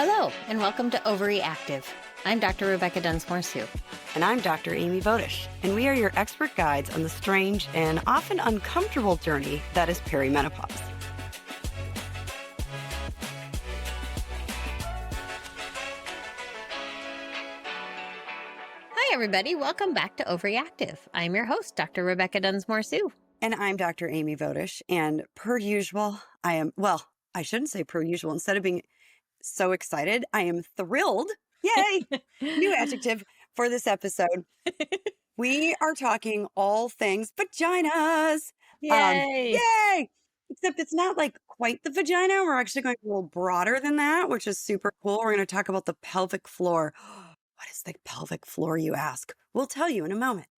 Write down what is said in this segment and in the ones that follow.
Hello, and welcome to Ovary Active. I'm Dr. Rebecca Dunsmore-Sue. And I'm Dr. Amy Vodish, and we are your expert guides on the strange and often uncomfortable journey that is perimenopause. Hi, everybody. Welcome back to Ovary Active. I'm your host, Dr. Rebecca Dunsmore-Sue. And I'm Dr. Amy Vodish, and per usual, I shouldn't say per usual. Instead of being so excited, I am thrilled. Yay! New adjective for this episode. We are talking all things vaginas. Yay! Yay! Except it's not like quite the vagina. We're actually going a little broader than that, which is super cool. We're going to talk about the pelvic floor. What is the pelvic floor, you ask? We'll tell you in a moment.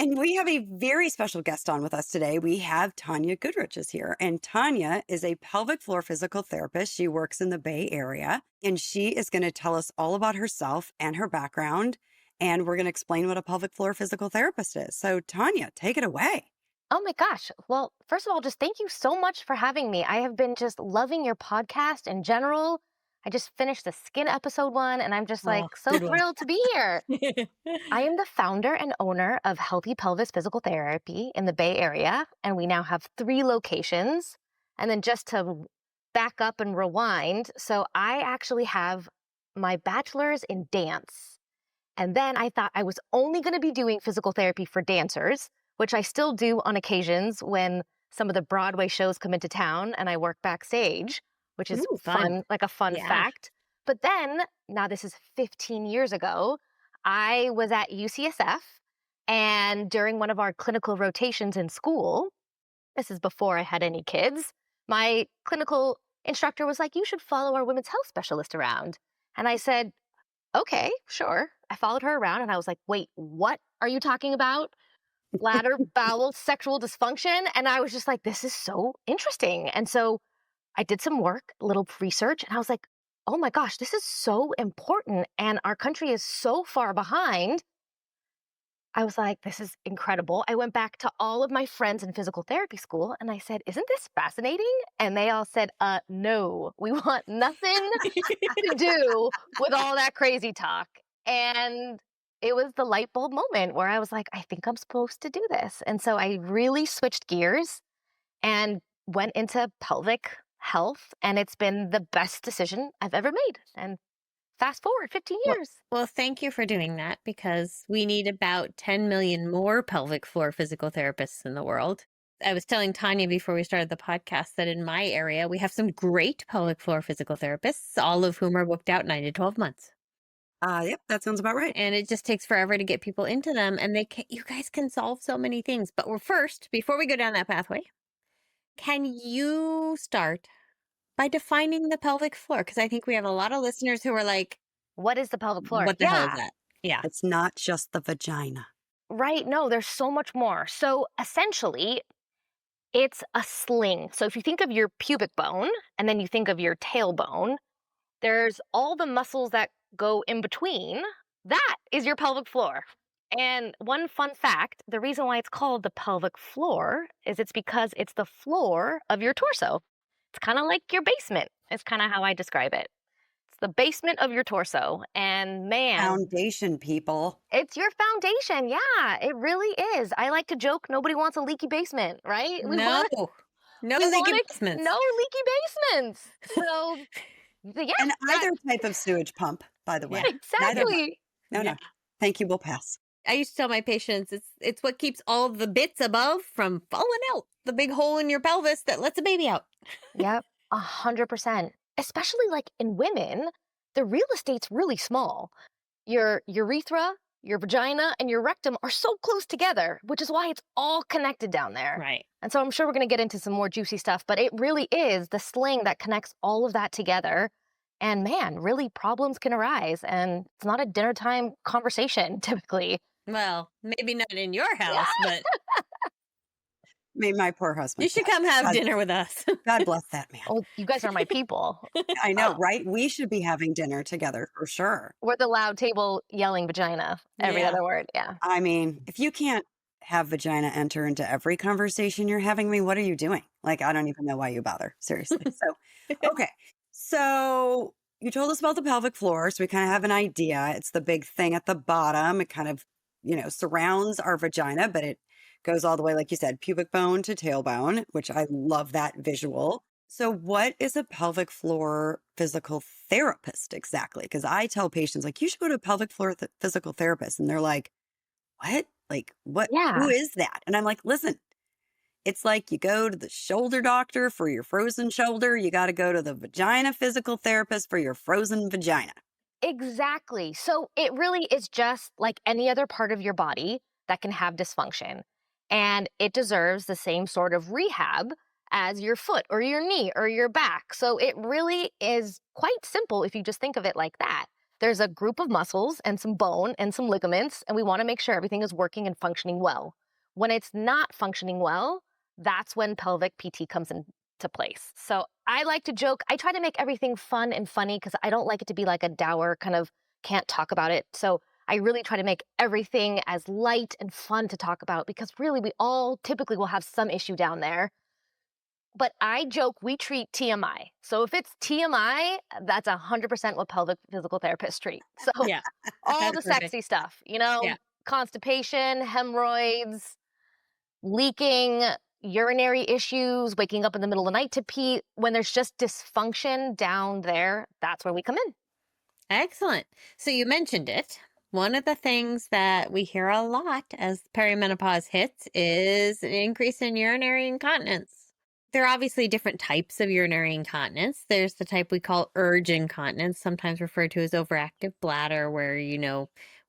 And we have a very special guest on with us today. We have Tanya Goodrich is here. And Tanya is a pelvic floor physical therapist. She works in the Bay Area. And she is going to tell us all about herself and her background. And we're going to explain what a pelvic floor physical therapist is. So Tanya, take it away. Oh my gosh. Well, first of all, just thank you so much for having me. I have been just loving your podcast in general. I just finished the skin episode 1, and I'm just so thrilled to be here. I am the founder and owner of Healthy Pelvis Physical Therapy in the Bay Area, and we now have 3 locations. And then just to back up and rewind, so I actually have my bachelor's in dance. And then I thought I was only going to be doing physical therapy for dancers, which I still do on occasions when some of the Broadway shows come into town and I work backstage, which is fun, like a fun fact. But then, now this is 15 years ago, I was at UCSF, and during one of our clinical rotations in school, this is before I had any kids, my clinical instructor was like, you should follow our women's health specialist around. And I said, okay, sure. I followed her around and I was like, wait, what are you talking about? Bladder, bowel, sexual dysfunction? And I was just like, this is so interesting. And so I did some work, a little research, and I was like, oh my gosh, this is so important. And our country is so far behind. I was like, this is incredible. I went back to all of my friends in physical therapy school and I said, isn't this fascinating? And they all said, no, we want nothing to do with all that crazy talk. And it was the light bulb moment where I was like, I think I'm supposed to do this. And so I really switched gears and went into pelvic health, and it's been the best decision I've ever made. And fast forward 15 years. Well, thank you for doing that, because we need about 10 million more pelvic floor physical therapists in the world. I was telling Tanya before we started the podcast that in my area, we have some great pelvic floor physical therapists, all of whom are booked out 9 to 12 months. Yep, that sounds about right. And it just takes forever to get people into them. And you guys can solve so many things. But before we go down that pathway, can you start by defining the pelvic floor? Because I think we have a lot of listeners who are like, what is the pelvic floor? What the hell is that? Yeah. It's not just the vagina. Right. No, there's so much more. So essentially, it's a sling. So if you think of your pubic bone and then you think of your tailbone, there's all the muscles that go in between. That is your pelvic floor. And one fun fact, the reason why it's called the pelvic floor is it's because it's the floor of your torso. It's kind of like your basement. It's kind of how I describe it. It's the basement of your torso. And man, foundation, people. It's your foundation. Yeah, it really is. I like to joke, nobody wants a leaky basement, right? No leaky basements. No leaky basements. So, yeah. And either type of sewage pump, by the way. Exactly. No. Thank you. We'll pass. I used to tell my patients it's what keeps all the bits above from falling out. The big hole in your pelvis that lets a baby out. Yep, 100%. Especially like in women, the real estate's really small. Your urethra, your vagina, and your rectum are so close together, which is why it's all connected down there. Right. And so I'm sure we're going to get into some more juicy stuff, but it really is the sling that connects all of that together. And man, really problems can arise. And it's not a dinner time conversation typically. Well, maybe not in your house, but My poor husband. You should come have dinner with us. God bless that man. Oh, you guys are my people. I know, right? We should be having dinner together for sure. We're the loud table yelling vagina, every other word. Yeah. I mean, if you can't have vagina enter into every conversation you're having, me, what are you doing? Like, I don't even know why you bother. Seriously. So, okay. So you told us about the pelvic floor, so we kind of have an idea. It's the big thing at the bottom. It kind of, surrounds our vagina, but it goes all the way, like you said, pubic bone to tailbone, which I love that visual. So what is a pelvic floor physical therapist exactly? Because I tell patients, like, you should go to a pelvic floor physical therapist. And they're like, what? Like, what? Who Yeah. is that? And I'm like, listen, it's like you go to the shoulder doctor for your frozen shoulder. You got to go to the vagina physical therapist for your frozen vagina. Exactly. So it really is just like any other part of your body that can have dysfunction. And it deserves the same sort of rehab as your foot or your knee or your back. So it really is quite simple if you just think of it like that. There's a group of muscles and some bone and some ligaments, and we want to make sure everything is working and functioning well. When it's not functioning well, that's when pelvic PT comes into place. So I like to joke. I try to make everything fun and funny because I don't like it to be like a dour kind of can't talk about it. So I really try to make everything as light and fun to talk about because really we all typically will have some issue down there. But I joke we treat TMI. So if it's TMI, that's 100% what pelvic physical therapists treat. So Yeah. all That's the perfect. sexy stuff, Yeah. constipation, hemorrhoids, leaking, urinary issues, waking up in the middle of the night to pee. When there's just dysfunction down there, that's where we come in. Excellent. So you mentioned it. One of the things that we hear a lot as perimenopause hits is an increase in urinary incontinence. There are obviously different types of urinary incontinence. There's the type we call urge incontinence, sometimes referred to as overactive bladder, where,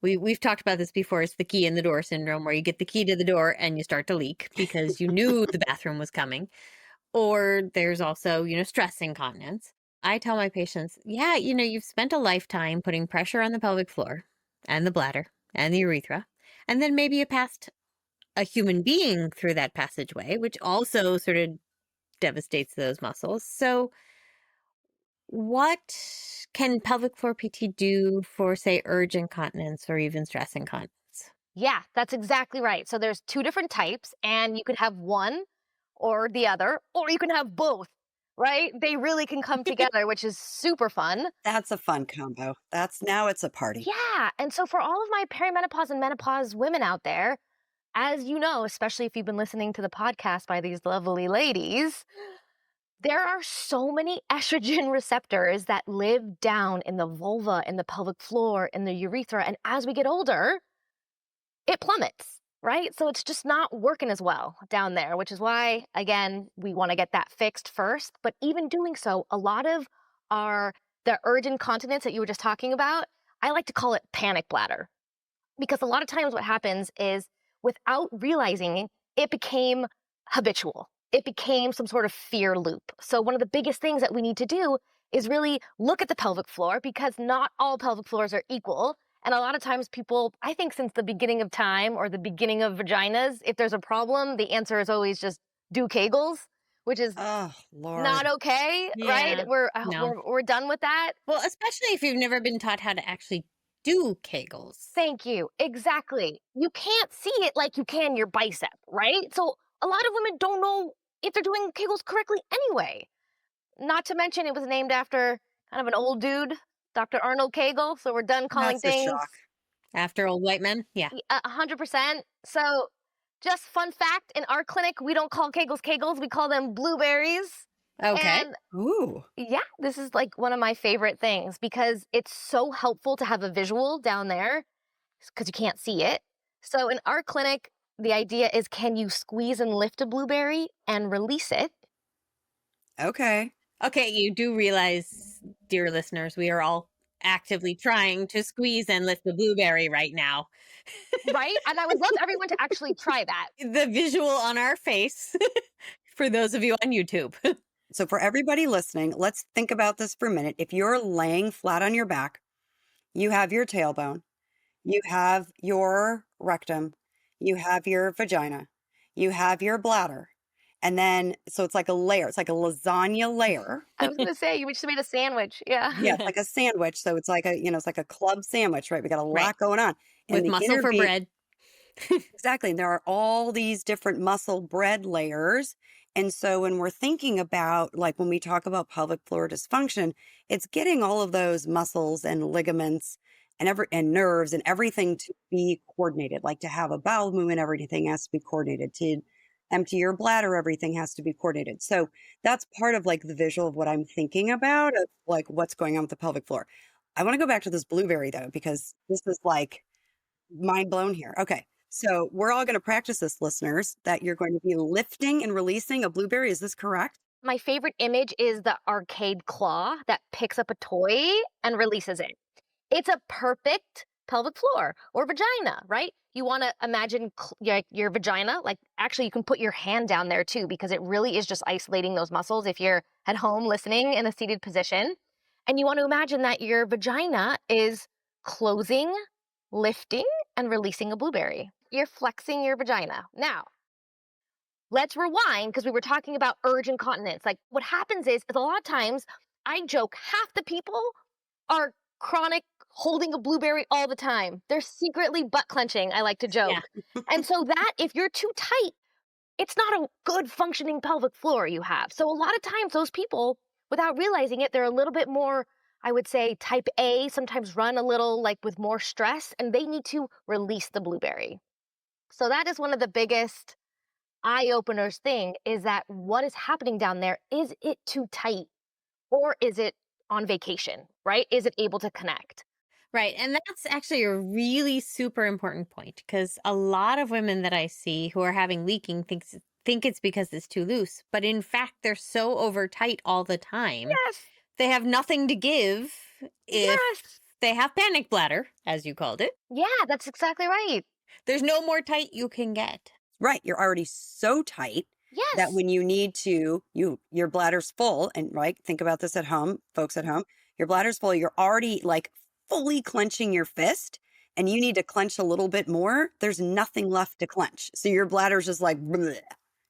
we've talked about this before. It's the key in the door syndrome, where you get the key to the door and you start to leak because you knew the bathroom was coming. Or there's also, stress incontinence. I tell my patients, yeah, you've spent a lifetime putting pressure on the pelvic floor and the bladder and the urethra. And then maybe you passed a human being through that passageway, which also sort of devastates those muscles. So, what can pelvic floor PT do for, say, urge incontinence or even stress incontinence? Yeah, that's exactly right. So there's two different types, and you could have one or the other, or you can have both, right? They really can come together, which is super fun. That's a fun combo. Now it's a party. Yeah. And so for all of my perimenopause and menopause women out there, as you know, especially if you've been listening to the podcast by these lovely ladies, there are so many estrogen receptors that live down in the vulva, in the pelvic floor, in the urethra. And as we get older, it plummets, right? So it's just not working as well down there, which is why, again, we want to get that fixed first. But even doing so, a lot of the urge incontinence that you were just talking about, I like to call it panic bladder. Because a lot of times what happens is without realizing it became habitual. It became some sort of fear loop. So one of the biggest things that we need to do is really look at the pelvic floor because not all pelvic floors are equal. And a lot of times people, I think since the beginning of time or the beginning of vaginas, if there's a problem, the answer is always just do Kegels, which is Oh, Lord. not okay, right? Yeah, no. We're done with that. Well, especially if you've never been taught how to actually do Kegels. Thank you. Exactly. You can't see it like you can your bicep, right? So a lot of women don't know if they're doing Kegels correctly anyway. Not to mention it was named after kind of an old dude, Dr. Arnold Kegel. So we're done calling That's a things shock. After old white men? Yeah. 100%. So just fun fact, in our clinic, we don't call Kegels Kegels. We call them blueberries. Okay. And Ooh. yeah, this is like one of my favorite things because it's so helpful to have a visual down there because you can't see it. So in our clinic, the idea is can you squeeze and lift a blueberry and release it? Okay. Okay, you do realize, dear listeners, we are all actively trying to squeeze and lift the blueberry right now. Right? And I would love everyone to actually try that. The visual on our face for those of you on YouTube. So for everybody listening, let's think about this for a minute. If you're laying flat on your back, you have your tailbone, you have your rectum, you have your vagina, you have your bladder. And then, so it's like a layer, it's like a lasagna layer. I was going to say, you just made a sandwich. Yeah. Yeah, it's like a sandwich. So it's like it's like a club sandwich, right? We got a lot Right. going on. And With the muscle inner for beam- bread. Exactly. And there are all these different muscle bread layers. And so when we're thinking about, like, when we talk about pelvic floor dysfunction, it's getting all of those muscles and ligaments and nerves and everything to be coordinated. Like to have a bowel movement, everything has to be coordinated. To empty your bladder, everything has to be coordinated. So that's part of like the visual of what I'm thinking about of like what's going on with the pelvic floor. I want to go back to this blueberry though, because this is like mind blown here. Okay. So we're all going to practice this, listeners, that you're going to be lifting and releasing a blueberry. Is this correct? My favorite image is the arcade claw that picks up a toy and releases it. It's a perfect pelvic floor or vagina, right? You want to imagine your vagina, like actually you can put your hand down there too, because it really is just isolating those muscles if you're at home listening in a seated position. And you want to imagine that your vagina is closing, lifting, and releasing a blueberry. You're flexing your vagina. Now, let's rewind because we were talking about urge incontinence. Like what happens is a lot of times I joke half the people are chronic holding a blueberry all the time. They're secretly butt clenching, I like to joke. Yeah. And so that if you're too tight, it's not a good functioning pelvic floor you have. So a lot of times those people, without realizing it, they're a little bit more, I would say, type A, sometimes run a little like with more stress, and they need to release the blueberry. So that is one of the biggest eye openers thing is that what is happening down there, is it too tight or is it on vacation, right? Is it able to connect? Right. And that's actually a really super important point because a lot of women that I see who are having leaking think it's because it's too loose. But in fact, they're so over tight all the time. Yes. They have nothing to give if they have panic bladder, as you called it. Yeah, that's exactly right. There's no more tight you can get. Right. You're already so tight that when you need to, your bladder's full. And right, think about this at home, folks at home. Your bladder's full. You're already like fully clenching your fist and you need to clench a little bit more. There's nothing left to clench. So your bladder's just like,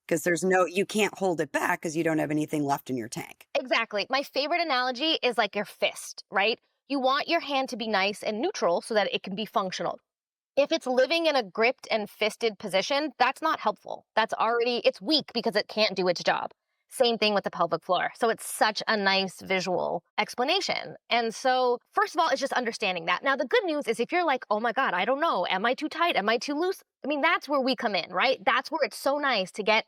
because you can't hold it back because you don't have anything left in your tank. Exactly. My favorite analogy is like your fist, right? You want your hand to be nice and neutral so that it can be functional. If it's living in a gripped and fisted position, that's not helpful. It's weak because it can't do its job. Same thing with the pelvic floor. So it's such a nice visual explanation. And so, first of all, it's just understanding that. Now, the good news is if you're like, oh my God, I don't know, am I too tight? Am I too loose? I mean, that's where we come in, right? That's where it's so nice to get,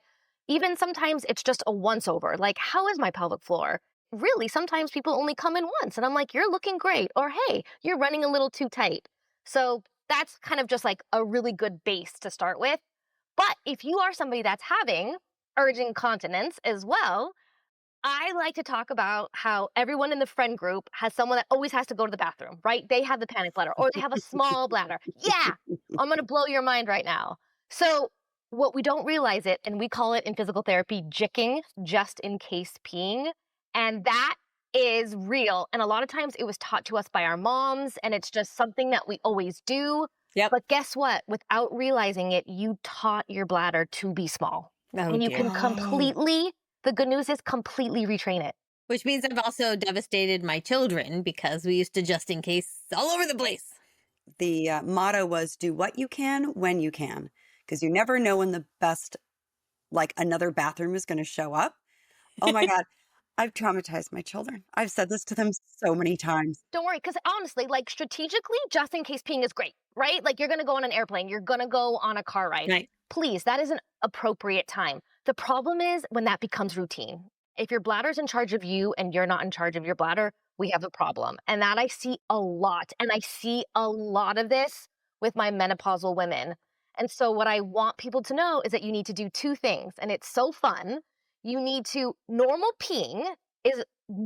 even sometimes it's just a once over. Like, how is my pelvic floor? Really, sometimes people only come in once and I'm like, you're looking great. Or, hey, you're running a little too tight. So that's kind of just like a really good base to start with. But if you are somebody that's having urge incontinence as well, I like to talk about how everyone in the friend group has someone that always has to go to the bathroom, right? They have the panic bladder or they have a small bladder. Yeah, I'm going to blow your mind right now. So what we don't realize it, and we call it in physical therapy, jicking, just in case peeing. And that is real. And a lot of times it was taught to us by our moms, and it's just something that we always do. Yep. But guess what? Without realizing it, you taught your bladder to be small. And you can the good news is completely retrain it. Which means I've also devastated my children because we used to just in case all over the place. The motto was do what you can when you can, because you never know when the best, like another bathroom is going to show up. Oh my God. I've traumatized my children. I've said this to them so many times. Don't worry, because honestly, like strategically, just in case peeing is great, right? Like you're going to go on an airplane, you're going to go on a car ride. Right. Please, that is an appropriate time. The problem is when that becomes routine. If your bladder's in charge of you and you're not in charge of your bladder, we have a problem. And that I see a lot. And I see a lot of this with my menopausal women. And so what I want people to know is that you need to do two things. And it's so fun. Normal peeing is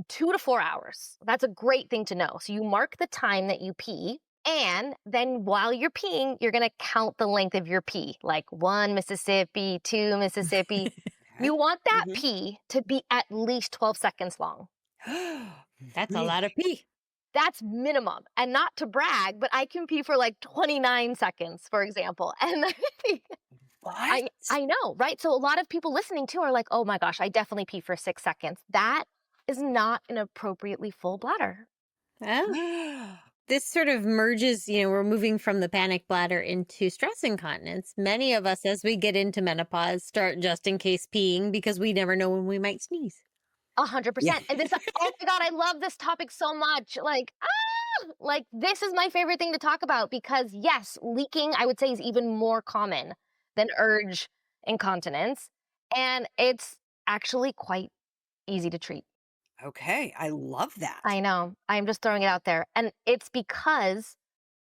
2 to 4 hours. That's a great thing to know. So you mark the time that you pee. And then while you're peeing, you're going to count the length of your pee, like 1 Mississippi, 2 Mississippi. You want that pee to be at least 12 seconds long. That's a lot of pee. That's minimum. And not to brag, but I can pee for like 29 seconds, for example. And what? I know, right? So a lot of people listening too are like, oh my gosh, I definitely pee for 6 seconds. That is not an appropriately full bladder. Oh. This sort of merges, we're moving from the panic bladder into stress incontinence. Many of us, as we get into menopause, start just in case peeing because we never know when we might sneeze. 100%. And this, oh my God, I love this topic so much. Like this is my favorite thing to talk about because yes, leaking, I would say, is even more common than urge incontinence. And it's actually quite easy to treat. Okay, I love that. I know. I'm just throwing it out there. And it's because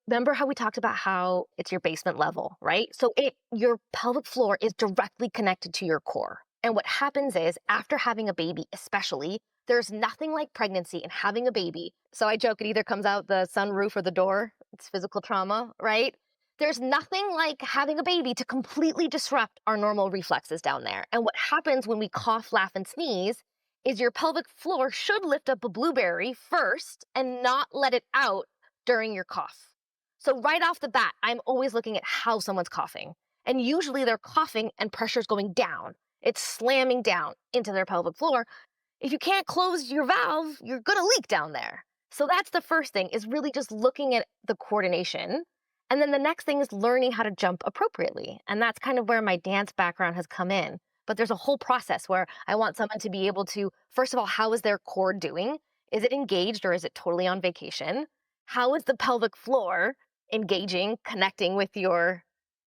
remember how we talked about how it's your basement level, right? So your pelvic floor is directly connected to your core. And what happens is after having a baby, especially, there's nothing like pregnancy and having a baby. So I joke it either comes out the sunroof or the door. It's physical trauma, right? There's nothing like having a baby to completely disrupt our normal reflexes down there. And what happens when we cough, laugh, and sneeze is your pelvic floor should lift up a blueberry first and not let it out during your cough. So right off the bat, I'm always looking at how someone's coughing. And usually they're coughing and pressure's going down. It's slamming down into their pelvic floor. If you can't close your valve, you're going to leak down there. So that's the first thing, is really just looking at the coordination. And then the next thing is learning how to jump appropriately. And that's kind of where my dance background has come in. But there's a whole process where I want someone to be able to, first of all, how is their core doing? Is it engaged or is it totally on vacation? How is the pelvic floor engaging, connecting with your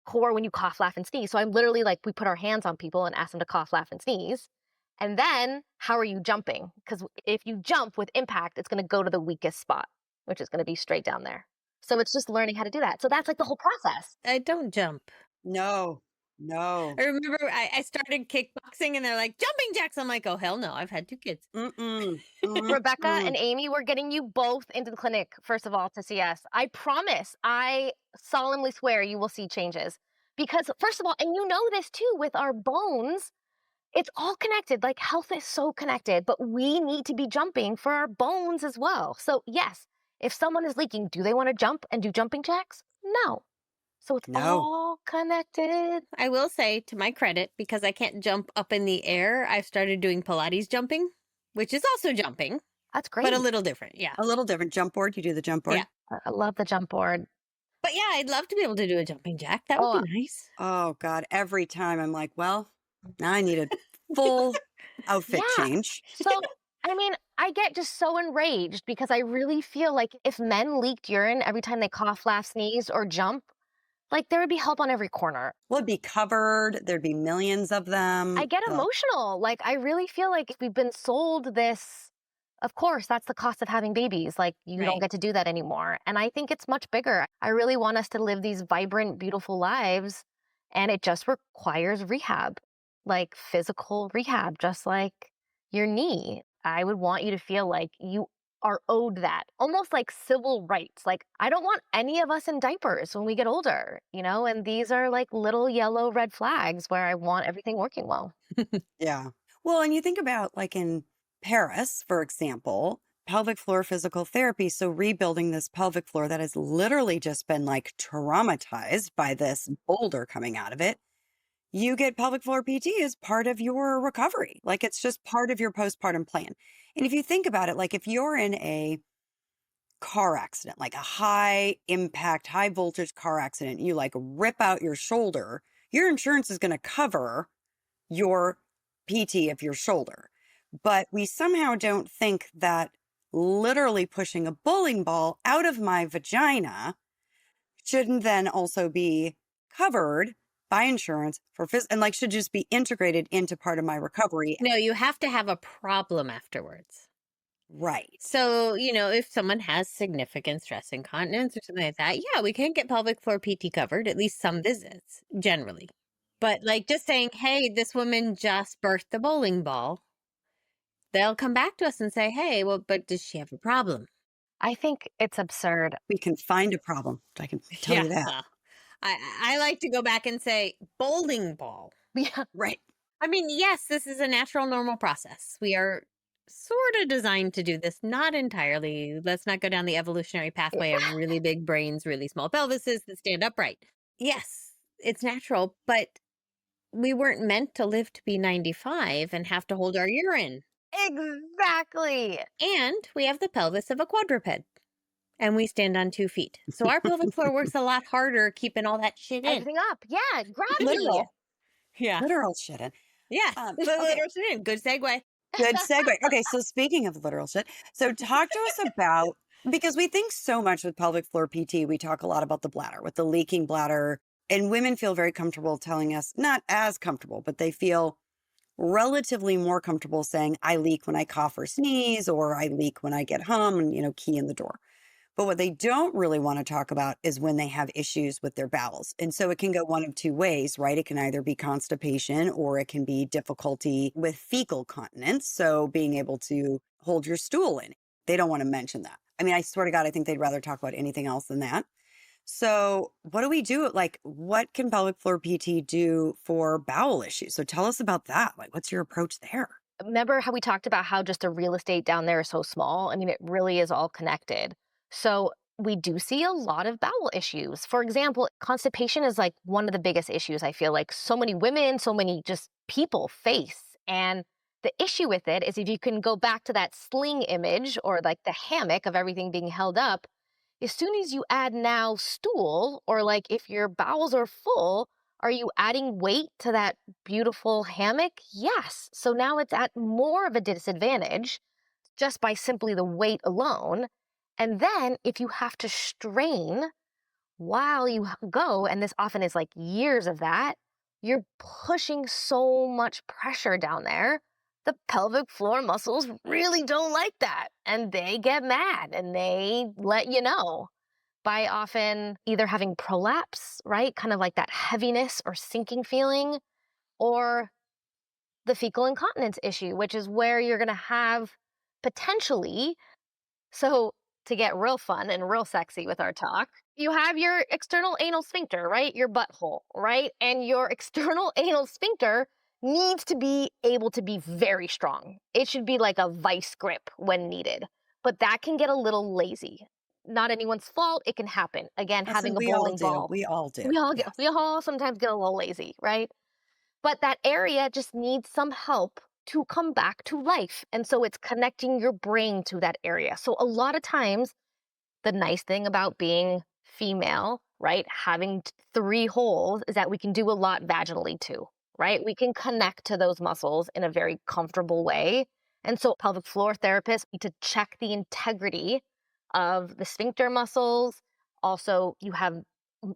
core when you cough, laugh, and sneeze? So I'm literally like, we put our hands on people and ask them to cough, laugh, and sneeze. And then how are you jumping? Because if you jump with impact, it's going to go to the weakest spot, which is going to be straight down there. So it's just learning how to do that. So that's like the whole process. I don't jump. No. I remember I started kickboxing and they're like, jumping jacks. I'm like, oh, hell no. I've had 2 kids. Rebecca and Amy, we're getting you both into the clinic, first of all, to see us. I promise, I solemnly swear you will see changes. Because first of all, and you know this too, with our bones, it's all connected. Like health is so connected, but we need to be jumping for our bones as well. So yes, if someone is leaking, do they want to jump and do jumping jacks? No. So it's all connected. I will say, to my credit, because I can't jump up in the air, I've started doing Pilates jumping, which is also jumping. That's great. But a little different, yeah. A little different. Jump board, you do the jump board? Yeah. I love the jump board. But yeah, I'd love to be able to do a jumping jack. That would be nice. Oh, God. Every time I'm like, well, now I need a full outfit change. So, I mean, I get just so enraged because I really feel like if men leaked urine every time they cough, laugh, sneeze, or jump, like there would be help on every corner. Well, it'd be covered. There'd be millions of them. I get emotional. Like I really feel like if we've been sold this, of course, that's the cost of having babies. Like you don't get to do that anymore. And I think it's much bigger. I really want us to live these vibrant, beautiful lives. And it just requires rehab, like physical rehab, just like your knee. I would want you to feel like you are owed that, almost like civil rights. Like I don't want any of us in diapers when we get older, and these are like little yellow red flags where I want everything working well. Yeah. Well, and you think about like in Paris, for example, pelvic floor physical therapy. So rebuilding this pelvic floor that has literally just been like traumatized by this boulder coming out of it. You get pelvic floor PT as part of your recovery. Like it's just part of your postpartum plan. And if you think about it, like if you're in a car accident, like a high impact, high voltage car accident, you like rip out your shoulder, your insurance is going to cover your PT of your shoulder. But we somehow don't think that literally pushing a bowling ball out of my vagina shouldn't then also be covered by insurance and like should just be integrated into part of my recovery. No, you have to have a problem afterwards. Right. So, if someone has significant stress incontinence or something like that, yeah, we can get pelvic floor PT covered, at least some visits, generally. But like just saying, hey, this woman just birthed a bowling ball, they'll come back to us and say, hey, well, but does she have a problem? I think it's absurd. We can find a problem. I can tell you that. I like to go back and say bowling ball. Yeah. Right. I mean, yes, this is a natural, normal process. We are sort of designed to do this, not entirely. Let's not go down the evolutionary pathway of really big brains, really small pelvises that stand upright. Yes, it's natural, but we weren't meant to live to be 95 and have to hold our urine. Exactly. And we have the pelvis of a quadruped. and we stand on 2 feet. So our pelvic floor works a lot harder keeping all that shit in. Everything up. Yeah, gravity. Literal, Yeah. literal shit in. Yeah. Okay, Literal shit in. Good segue. good segue. Okay, so speaking of literal shit, so talk to us about, because we think so much with pelvic floor PT, we talk a lot about the bladder, with the leaking bladder, and women feel very comfortable telling us, not as comfortable, but they feel relatively more comfortable saying, I leak when I cough or sneeze, or I leak when I get hum and, key in the door. But what they don't really want to talk about is when they have issues with their bowels. And so it can go one of two ways, right? It can either be constipation or it can be difficulty with fecal continence. So being able to hold your stool in. They don't want to mention that. I mean, I swear to God, I think they'd rather talk about anything else than that. So what do we do? Like, what can pelvic floor PT do for bowel issues? So tell us about that. Like, what's your approach there? Remember how we talked about how just the real estate down there is so small? I mean, it really is all connected. So we do see a lot of bowel issues. For example, constipation is like one of the biggest issues I feel like so many women, so many just people face. And the issue with it is if you can go back to that sling image or like the hammock of everything being held up, as soon as you add now stool or like if your bowels are full, are you adding weight to that beautiful hammock? Yes. So now it's at more of a disadvantage just by simply the weight alone. And then if you have to strain while you go, and this often is like years of that, you're pushing so much pressure down there. The pelvic floor muscles really don't like that. And they get mad and they let you know by often either having prolapse, right? Kind of like that heaviness or sinking feeling, or the fecal incontinence issue, which is where you're going to have potentially. So, to get real fun and real sexy with our talk, you have your external anal sphincter, right? Your butthole, right? And your external anal sphincter needs to be able to be very strong. It should be like a vice grip when needed, but that can get a little lazy. Not anyone's fault. It can happen. Again, Listen, having a we all bowling do. ball. We all do. Yes. We all sometimes get a little lazy, right? But that area just needs some help to come back to life. And so it's connecting your brain to that area. So a lot of times, the nice thing about being female, right, having three holes is that we can do a lot vaginally too, right? We can connect to those muscles in a very comfortable way. And so pelvic floor therapists need to check the integrity of the sphincter muscles. Also, you have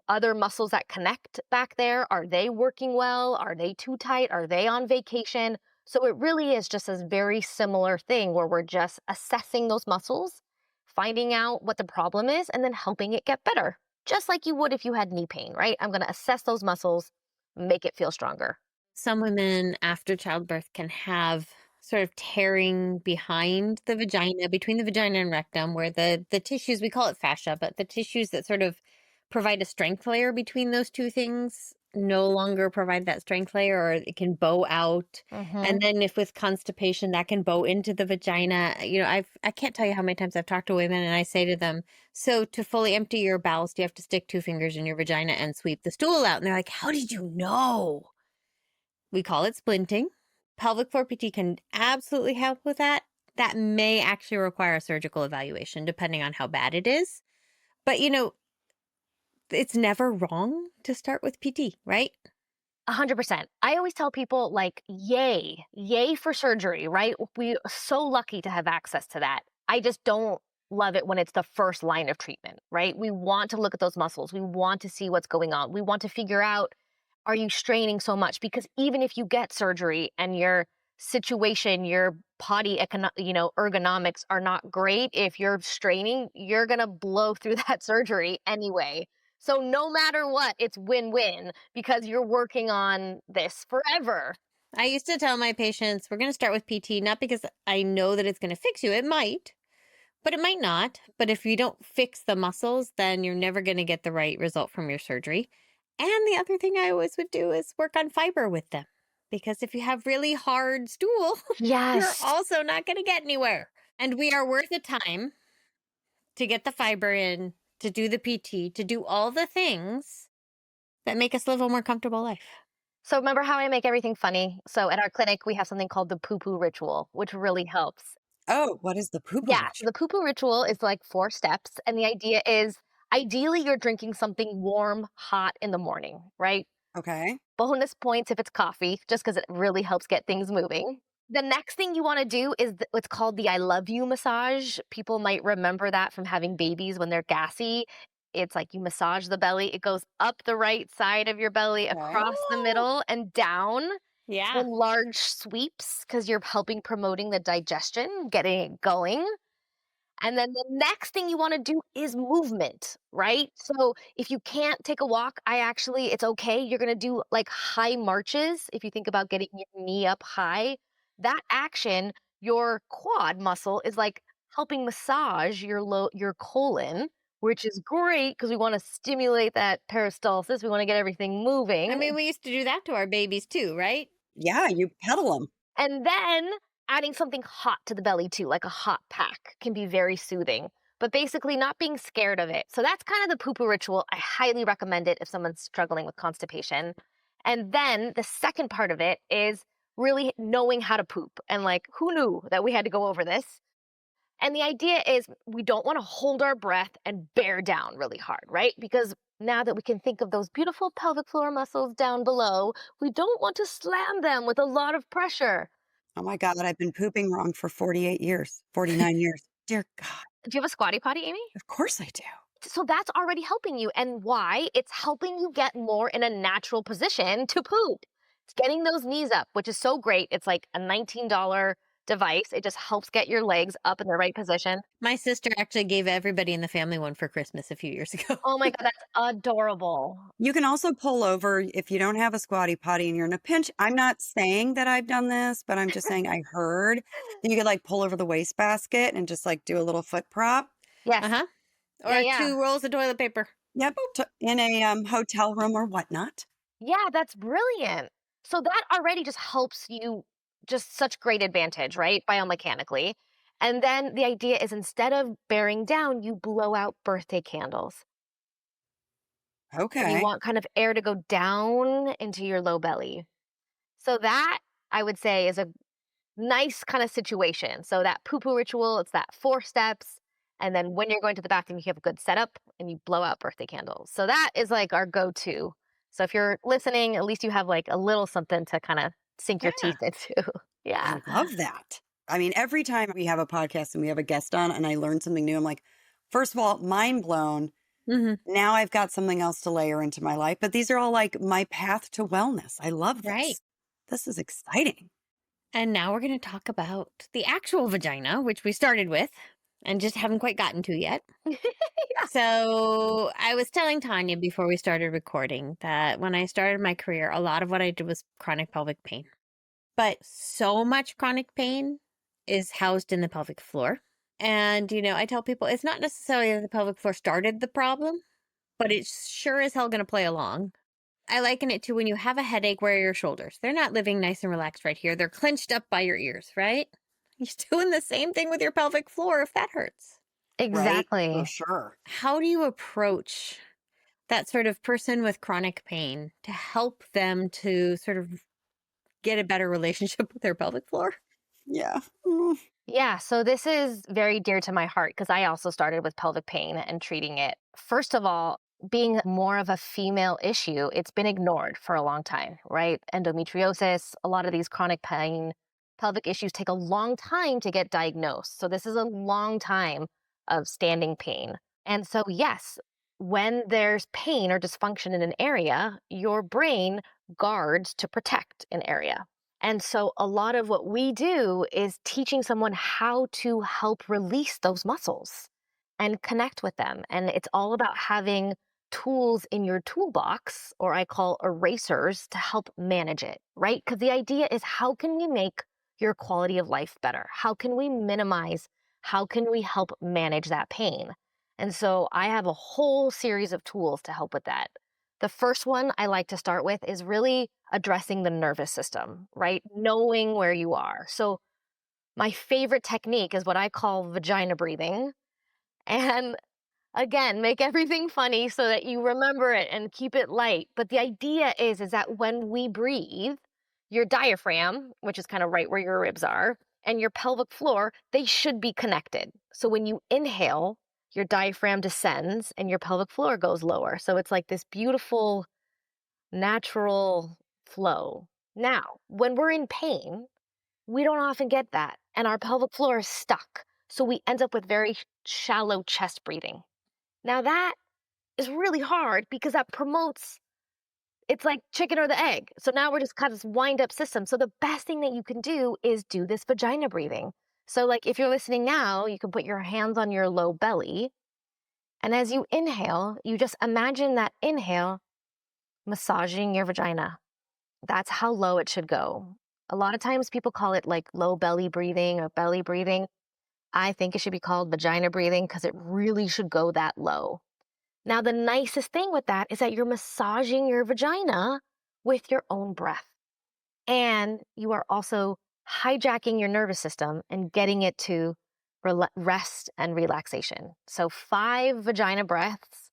other muscles that connect back there. Are they working well? Are they too tight? Are they on vacation? So it really is just a very similar thing where we're just assessing those muscles, finding out what the problem is, and then helping it get better. Just like you would if you had knee pain, right? I'm going to assess those muscles, make it feel stronger. Some women after childbirth can have sort of tearing behind the vagina, between the vagina and rectum, where the tissues, we call it fascia, but the tissues that sort of provide a strength layer between those two things no longer provide that strength layer, or it can bow out. And then if with constipation, that can bow into the vagina. I can't tell you how many times I've talked to women and I say to them, so to fully empty your bowels, do you have to stick 2 fingers in your vagina and sweep the stool out? And they're like, how did you know? We call it splinting. Pelvic floor PT can absolutely help with that. That may actually require a surgical evaluation depending on how bad it is. But it's never wrong to start with PT, right? 100%. I always tell people, like, yay for surgery, right? We're so lucky to have access to that. I just don't love it when it's the first line of treatment, right? We want to look at those muscles. We want to see what's going on. We want to figure out, are you straining so much? Because even if you get surgery and your situation, your body, ergonomics are not great, if you're straining, you're going to blow through that surgery anyway. So no matter what, it's win-win because you're working on this forever. I used to tell my patients, we're going to start with PT, not because I know that it's going to fix you. It might, but it might not. But if you don't fix the muscles, then you're never going to get the right result from your surgery. And the other thing I always would do is work on fiber with them. Because if you have really hard stool, Yes. you're also not going to get anywhere. And we are worth the time to get the fiber in, to do the PT, to do all the things that make us live a more comfortable life. So remember how I make everything funny? So at our clinic, we have something called the poo-poo ritual, which really helps. Oh, what is the poo-poo Yeah, so ritual? the poo-poo ritual is like 4 steps, and the idea is ideally you're drinking something warm, hot in the morning, right? Okay. Bonus points if it's coffee, just because it really helps get things moving. The next thing you wanna do is what's called the I love you massage. People might remember that from having babies when they're gassy. It's like you massage the belly, it goes up the right side of your belly, Okay. across the Oh, middle, and down yeah. in large sweeps because 'cause you're helping promoting the digestion, getting it going. And then the next thing you wanna do is movement, right? So, if you can't take a walk, it's okay. You're gonna do, like, high marches. If you think about getting your knee up high, that action, your quad muscle is, like, helping massage your colon, which is great because we wanna stimulate that peristalsis. We wanna get everything I moving. mean, we used to do that to our babies too, right? Yeah, you pedal them. And then adding something hot to the belly too, like a hot pack, can be very soothing. But basically, not being scared of it. So that's kind of the poo poo ritual. I highly recommend it if someone's struggling with constipation. And then the second part of it is really knowing how to poop. And like, who knew that we had to go over this? And the idea is we don't want to hold our breath and bear down really hard, right? Because now that we can think of those beautiful pelvic floor muscles down below, we don't want to slam them with a lot of pressure. Oh my god, I've been pooping wrong for 48 years, 49 years. Dear God, Do you have a squatty potty, Amy? of course I do. So that's already helping you. And why? It's helping you get more in a natural position to poop. It's getting those knees up, which is so great. It's like a $19 device. It just helps get your legs up in the right position. My sister actually gave everybody in the family one for Christmas a few years ago. Oh my God, that's adorable. You can also pull over if you don't have a squatty potty and you're in a pinch. I'm not saying that I've done this, but I'm just saying I heard that you could like pull over the wastebasket and just like do a little foot prop. Yes. Uh-huh. Yeah, Or yeah. 2 rolls of toilet paper. Yep, in a hotel room or whatnot. Yeah, that's brilliant. So that already just helps you just such great advantage, right? Biomechanically. And then the idea is instead of bearing down, you blow out birthday candles. And you Okay. want kind of air to go down into your low belly. So that I would say is a nice kind of situation. So that poo poo ritual, it's that 4 steps. And then when you're going to the bathroom, you have a good setup and you blow out birthday candles. So that is like our go to. So if you're listening, at least you have like a little something to kind of sink your Yeah. teeth into. I Yeah. love that. I mean, every time we have a podcast and we have a guest on and I learn something new, I'm like, first of all, mind blown. Mhm. Now I've got something else to layer into my life. But these are all like my path to wellness. I love Right. this. This is exciting. And now we're gonna talk about the actual vagina, which we started with and just haven't quite gotten to yet. Yeah. So, I was telling Tanya before we started recording that when I started my career, a lot of what I did was chronic pelvic pain. But so much chronic pain is housed in the pelvic floor. And, I tell people it's not necessarily that the pelvic floor started the problem, but it's sure as hell going to play along. I liken it to when you have a headache, where are your shoulders? They're not living nice and relaxed right here. They're clenched up by your ears, right? You're doing the same thing with your pelvic floor if that hurts. Right? For Exactly. sure. How do you approach that sort of person with chronic pain to help them to sort of get a better relationship with their pelvic floor? Yeah. Mm. Yeah, so this is very dear to my heart because I also started with pelvic pain and treating it. First of all, being more of a female issue, it's been ignored for a long time, right? Endometriosis, a lot of these chronic pain, pelvic issues take a long time to get diagnosed. So this is a long time of standing pain. And so, yes, when there's pain or dysfunction in an area, your brain guards to protect an area. And so a lot of what we do is teaching someone how to help release those muscles and connect with them. And it's all about having tools in your toolbox, or I call erasers, to help manage it, right? Because the idea is how can we make your quality of life better? How can we minimize? How can we help manage that pain? And so I have a whole series of tools to help with that. The first one I like to start with is really addressing the nervous system, right? Knowing where you are. So, my favorite technique is what I call vagina breathing. And again, make everything funny so that you remember it and keep it light. But the idea is that when we breathe, your diaphragm, which is kind of right where your ribs are, and your pelvic floor, they should be connected. So when you inhale, your diaphragm descends and your pelvic floor goes lower. So it's like this beautiful natural flow. Now, when we're in pain, we don't often get that, and our pelvic floor is stuck. So we end up with very shallow chest breathing. Now, that is really hard because that promotes it's like chicken or the egg. So now we're just kind of this wind up system. So the best thing that you can do is do this vagina breathing. So, like, if you're listening now, you can put your hands on your low belly. And as you inhale, you just imagine that inhale massaging your vagina. That's how low it should go. A lot of times people call it like low belly breathing or belly breathing. I think it should be called vagina breathing because it really should go that low. Now, the nicest thing with that is that you're massaging your vagina with your own breath. And you are also hijacking your nervous system and getting it to rest and relaxation. So 5 vagina breaths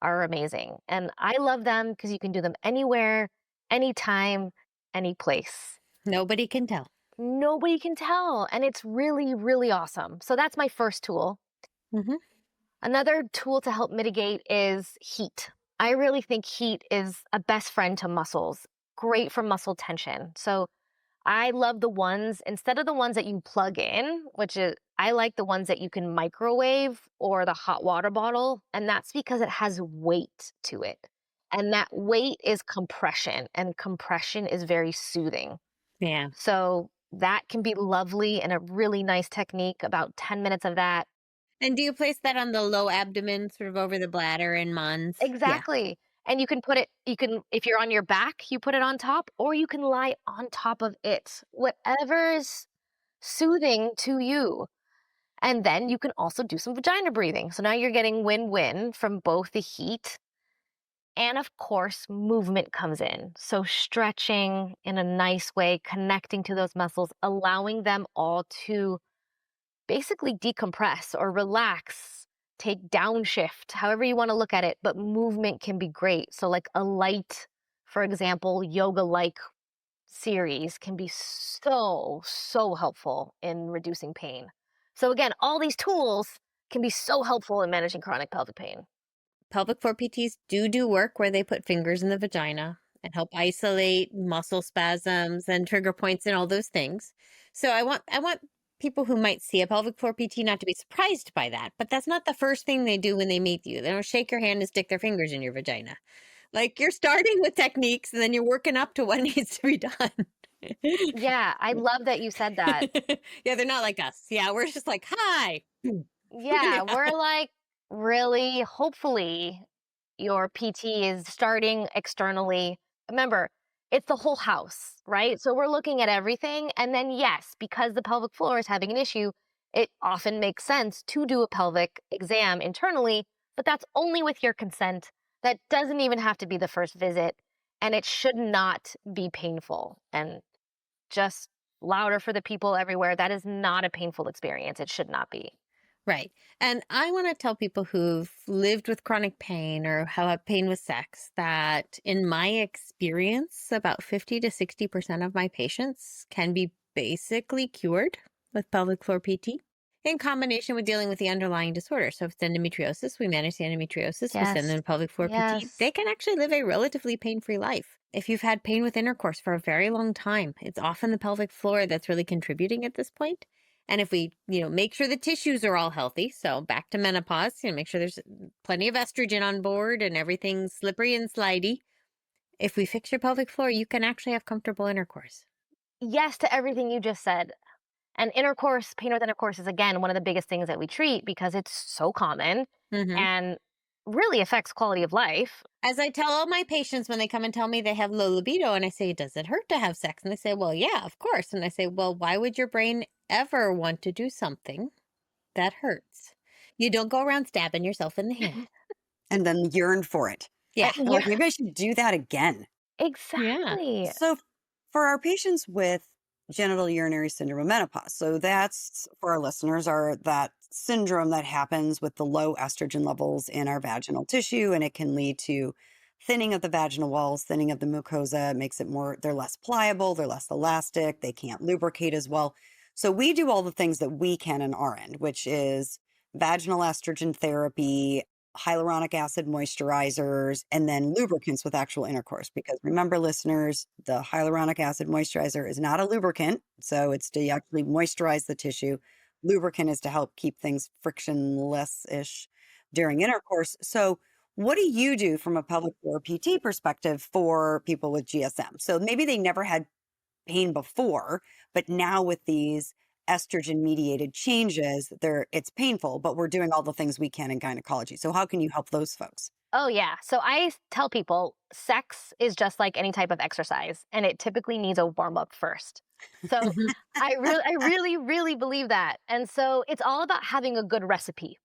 are amazing. And I love them because you can do them anywhere, anytime, any place. Nobody can tell. Nobody can tell. And it's really, really awesome. So that's my first tool. Mm-hmm. Another tool to help mitigate is heat. I really think heat is a best friend to muscles, great for muscle tension. So I love the ones, instead of the ones that you plug in, which is, I like the ones that you can microwave or the hot water bottle. And that's because it has weight to it. And that weight is compression, and compression is very soothing. Yeah. So that can be lovely and a really nice technique, about 10 minutes of that. And do you place that on the low abdomen, sort of over the bladder and Mons? Exactly. Yeah. And you can put it, if you're on your back, you put it on top, or you can lie on top of it, whatever is soothing to you. And then you can also do some vagina breathing. So now you're getting win-win from both the heat and, of course, movement comes in. So stretching in a nice way, connecting to those muscles, allowing them all to basically decompress or relax, take downshift, however you want to look at it, but movement can be great. So like a light, for example, yoga-like series can be so helpful in reducing pain. So again, all these tools can be so helpful in managing chronic pelvic pain. Pelvic floor PTs do work where they put fingers in the vagina and help isolate muscle spasms and trigger points and all those things. So I want people who might see a pelvic floor PT not to be surprised by that, but that's not the first thing they do when they meet you. They don't shake your hand and stick their fingers in your vagina. Like, you're starting with techniques and then you're working up to what needs to be done. Yeah, I love that you said that. Yeah, they're not like us. Yeah, we're just like, hi. Yeah, we're like, really, hopefully your PT is starting externally. Remember, it's the whole house, right? So we're looking at everything. And then, yes, because the pelvic floor is having an issue, it often makes sense to do a pelvic exam internally, but that's only with your consent. That doesn't even have to be the first visit. And it should not be painful. And just louder for the people everywhere, that is not a painful experience. It should not be. Right. And I want to tell people who've lived with chronic pain or have pain with sex that in my experience, about 50 to 60% of my patients can be basically cured with pelvic floor PT in combination with dealing with the underlying disorder. So if it's endometriosis, we manage the endometriosis, we send them to pelvic floor PT. They can actually live a relatively pain-free life. If you've had pain with intercourse for a very long time, it's often the pelvic floor that's really contributing at this point. And if we, make sure the tissues are all healthy, so back to menopause, make sure there's plenty of estrogen on board and everything's slippery and slidey. If we fix your pelvic floor, you can actually have comfortable intercourse. Yes to everything you just said. And intercourse, pain with intercourse is, again, one of the biggest things that we treat because it's so common and really affects quality of life. As I tell all my patients when they come and tell me they have low libido, and I say, does it hurt to have sex? And they say, well, yeah, of course. And I say, well, why would your brain ever want to do something that hurts? You don't go around stabbing yourself in the hand. And then yearn for it. Yeah. Like, maybe I should do that again. Exactly. Yeah. So for our patients with genital urinary syndrome of menopause, so that's, for our listeners, are that syndrome that happens with the low estrogen levels in our vaginal tissue, and it can lead to thinning of the vaginal walls, thinning of the mucosa. It makes it they're less pliable, they're less elastic, they can't lubricate as well. So we do all the things that we can in our end, which is vaginal estrogen therapy, hyaluronic acid moisturizers, and then lubricants with actual intercourse. Because remember, listeners, the hyaluronic acid moisturizer is not a lubricant. So it's to actually moisturize the tissue. Lubricant is to help keep things frictionless-ish during intercourse. So what do you do from a pelvic floor PT perspective for people with GSM? So maybe they never had pain before, but now with these estrogen mediated changes, it's painful, but we're doing all the things we can in gynecology. So how can you help those folks? Oh, yeah. So I tell people sex is just like any type of exercise, and it typically needs a warm up first. So Mhm. I really believe that. And so it's all about having a good recipe.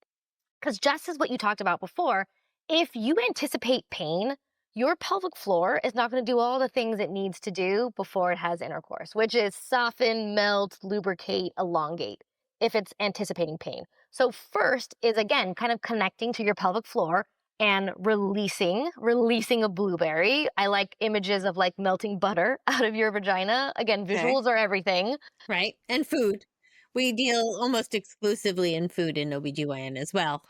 Because just as what you talked about before, if you anticipate pain, your pelvic floor is not going to do all the things it needs to do before it has intercourse, which is soften, melt, lubricate, elongate, if it's anticipating pain. So, first is again kind of connecting to your pelvic floor and releasing a blueberry. I like images of like melting butter out of your vagina. Again, Okay. visuals are everything. Right. And food. We deal almost exclusively in food in OBGYN as well.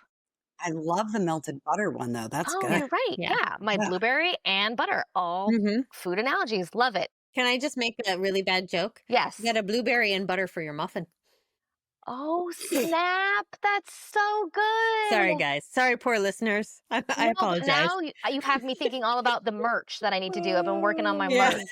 I love the melted butter one though. That's Oh, good. you're right. Yeah. Yeah, my Yeah. blueberry and butter, all Hmm. food analogies. Love it. Can I just make a really bad joke? Yes. Get a blueberry and butter for your muffin. Oh, snap. That's so good. Sorry, guys. Sorry, poor listeners. I No, but apologize. now you have me thinking all about the merch that I need to do. I've been working on my Yeah. merch.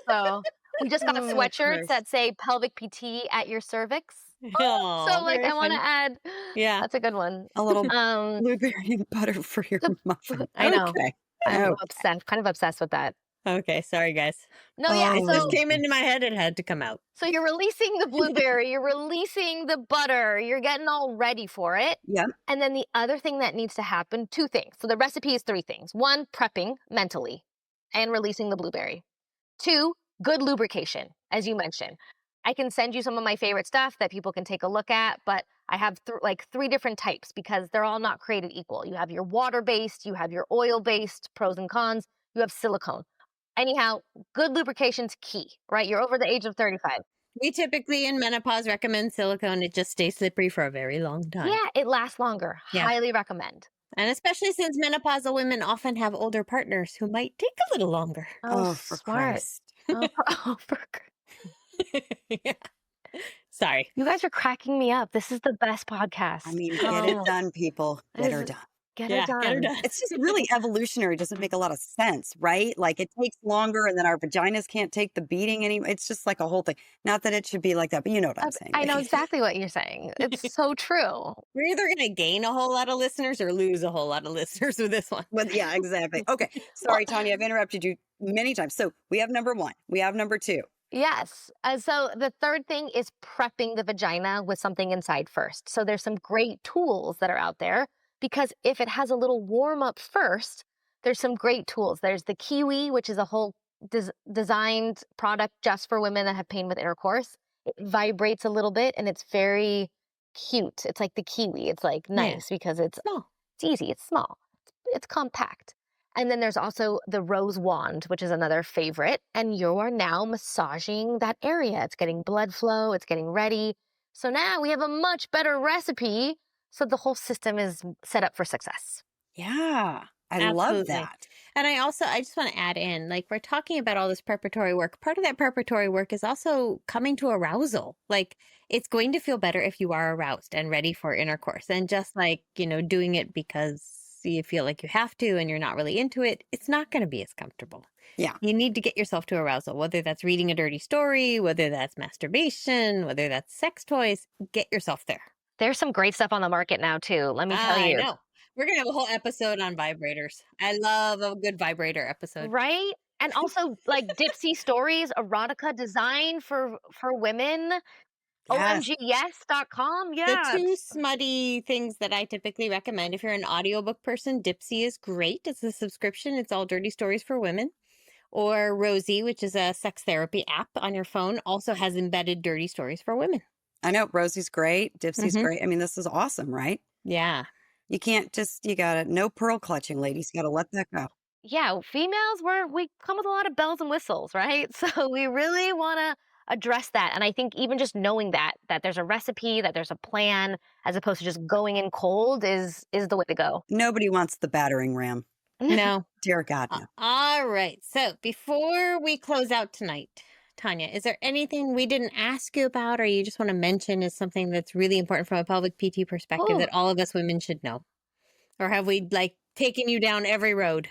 So we just got Oh, sweatshirts Christ. that say pelvic PT at your cervix. Oh, So like very I want to funny. add, Yeah. that's a good one. A little Um, blueberry and butter for your the- muffin. I know. Okay. I'm Oh, obsessed, kind of obsessed with that. Okay. Sorry, guys. No, yeah. It just So came into my head. It had to come out. So you're releasing the blueberry, you're releasing the butter, you're getting all ready for it. yeah. And then the other thing that needs to happen, two things. So the recipe is three things. One, prepping mentally and releasing the blueberry. Two, good lubrication, as you mentioned. I can send you some of my favorite stuff that people can take a look at, but I have like three different types because they're all not created equal. You have your water-based, you have your oil-based, pros and cons, you have silicone. Anyhow, good lubrication's key, right? You're over the age of 35. We typically in menopause recommend silicone. It just stays slippery for a very long time. Yeah, it lasts longer. Yeah. Highly recommend. And especially since menopausal women often have older partners who might take a little longer. Oh, for smart. Christ. Yeah. Sorry. You guys are cracking me up. This is the best podcast. I mean, get it done, people. Get her Is- done. Get Yeah, her done. get her done. It's just really evolutionary. It doesn't make a lot of sense, right? Like it takes longer and then our vaginas can't take the beating anymore. It's just like a whole thing. Not that it should be like that, but you know what I'm saying. I know right? exactly what you're saying. It's so true. We're either going to gain a whole lot of listeners or lose a whole lot of listeners with this one. But yeah, exactly. Okay. Sorry, Tanya, I've interrupted you many times. So we have number one. We have number two. Yes. So the third thing is prepping the vagina with something inside first. So there's some great tools that are out there because if it has a little warm up first, there's some great tools. There's the Kiwi, which is a whole designed product just for women that have pain with intercourse. It vibrates a little bit and it's very cute. It's like the Kiwi. It's like nice because it's Small. easy. It's small. It's compact. And then there's also the rose wand, which is another favorite. And you are now massaging that area. It's getting blood flow. It's getting ready. So now we have a much better recipe. So the whole system is set up for success. Yeah. I love Absolutely. that. And I just want to add in, like, we're talking about all this preparatory work. Part of that preparatory work is also coming to arousal. Like, it's going to feel better if you are aroused and ready for intercourse. And just like, doing it because you feel like you have to and you're not really into it, it's not going to be as comfortable. Yeah. You need to get yourself to arousal, whether that's reading a dirty story, whether that's masturbation, whether that's sex toys, get yourself there. There's some great stuff on the market now, too. Let me tell you. I know. We're going to have a whole episode on vibrators. I love a good vibrator episode. Right? And also like Dipsy Stories, erotica design for women. Yes. OMGyes.com. Yeah. The two smutty things that I typically recommend, if you're an audiobook person, Dipsy is great. It's a subscription. It's all dirty stories for women. Or Rosie, which is a sex therapy app on your phone, also has embedded dirty stories for women. I know Rosie's great. Dipsy's Mhm. great. I mean, this is awesome, right? Yeah. You can't you gotta, no pearl clutching, ladies. You gotta let that go. Yeah, females we come with a lot of bells and whistles, right? So we really want to address that. And I think even just knowing that there's a recipe, that there's a plan, as opposed to just going in cold is the way to go. Nobody wants the battering ram. No. Dear God, no. All right. So before we close out tonight, Tanya, is there anything we didn't ask you about or you just want to mention as something that's really important from a pelvic PT perspective that all of us women should know? Or have we like taken you down every road?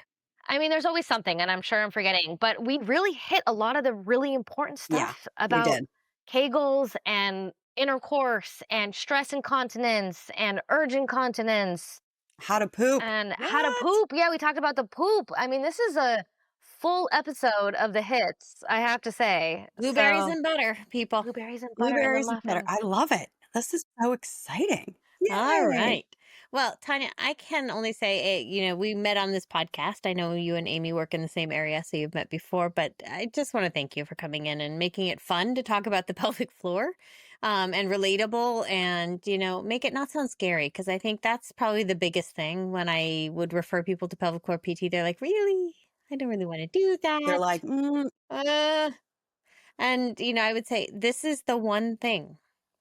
I mean, there's always something, and I'm sure I'm forgetting, but we really hit a lot of the really important stuff We about did. Kegels and intercourse and stress incontinence and urge incontinence How to poop. and how to What? poop. Yeah, we talked about the poop. I mean, this is a full episode of the hits, I have to say. Blueberries So, and butter, people. blueberries and butter Blueberries and is the better. muffins. I love it. This is so exciting. All Yay. right. Well, Tanya, I can only say, we met on this podcast. I know you and Amy work in the same area, so you've met before, but I just want to thank you for coming in and making it fun to talk about the pelvic floor and relatable and, make it not sound scary because I think that's probably the biggest thing when I would refer people to pelvic floor PT. They're like, really? I don't really want to do They're that. like, And, I would say this is the one thing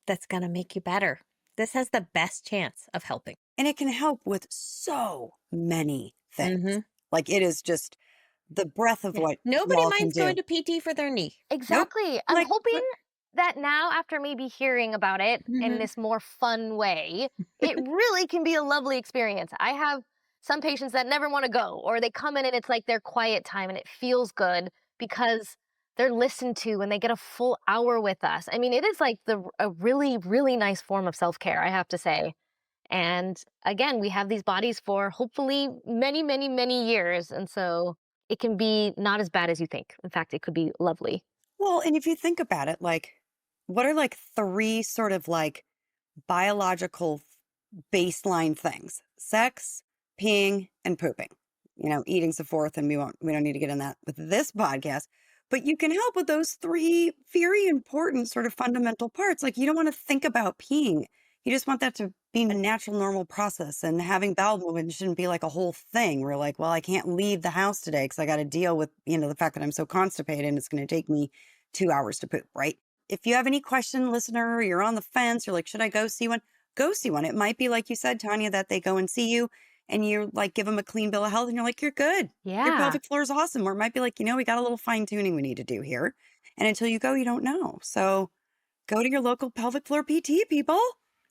that's going to make you better. This has the best chance of helping. and it can help with so many things. Mhm. Like it is just the breadth of Yeah. what Nobody y'all can minds do. going to PT for their knee. Exactly. I'm Like, hoping that now, after maybe hearing about it in Mhm. this more fun way, it really can be a lovely experience. I have some patients that never want to go, or they come in and it's like their quiet time and it feels good because they're listened to and they get a full hour with us. I mean, it is like a really, really nice form of self-care, I have to say. And again, we have these bodies for hopefully many, many, many years. And so it can be not as bad as you think. In fact, it could be lovely. well, and if you think about it, like, what are like three sort of like biological baseline things? Sex, peeing, and pooping. Eating's the fourth, and we don't need to get in that with this podcast. But you can help with those three very important sort of fundamental parts. Like you don't want to think about peeing. You just want that to be a natural, normal process. And having bowel movement shouldn't be like a whole thing where like, well, I can't leave the house today because I got to deal with, the fact that I'm so constipated and it's going to take me 2 hours to poop, right? If you have any question, listener, or you're on the fence, you're like, should I go see one? Go see one. It might be like you said, Tanya, that they go and see you and you like give them a clean bill of health and you're like, you're good. Your Yeah. pelvic floor is awesome. Or it might be like, we got a little fine tuning we need to do here. And until you go, you don't know. So go to your local pelvic floor PT, people.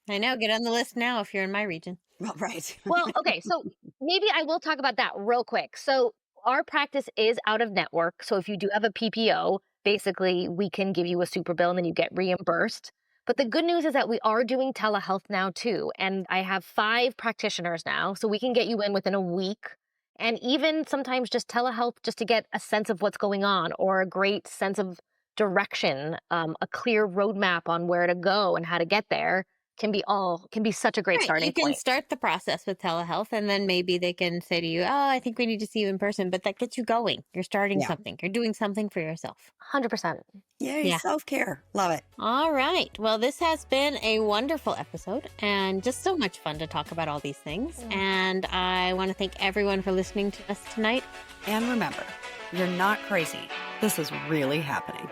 I know. Get on the list now if you're in my region. Well, right. Well, okay. So maybe I will talk about that real quick. So our practice is out of network. So if you do have a PPO, basically we can give you a super bill and then you get reimbursed. But the good news is that we are doing telehealth now too. And I have 5 practitioners now. So we can get you in within a week. And even sometimes just telehealth just to get a sense of what's going on or a great sense of direction, a clear roadmap on where to go and how to get there can be such a great Right. starting You can point. start the process with telehealth and then maybe they can say to you, oh, I think we need to see you in person, but that gets you going. You're starting Yeah. something. You're doing something for yourself. 100%. Yay, Yeah. self-care. Love it. All right. Well, this has been a wonderful episode and just so much fun to talk about all these things. Yeah. And I want to thank everyone for listening to us tonight. And remember, you're not crazy. This is really happening.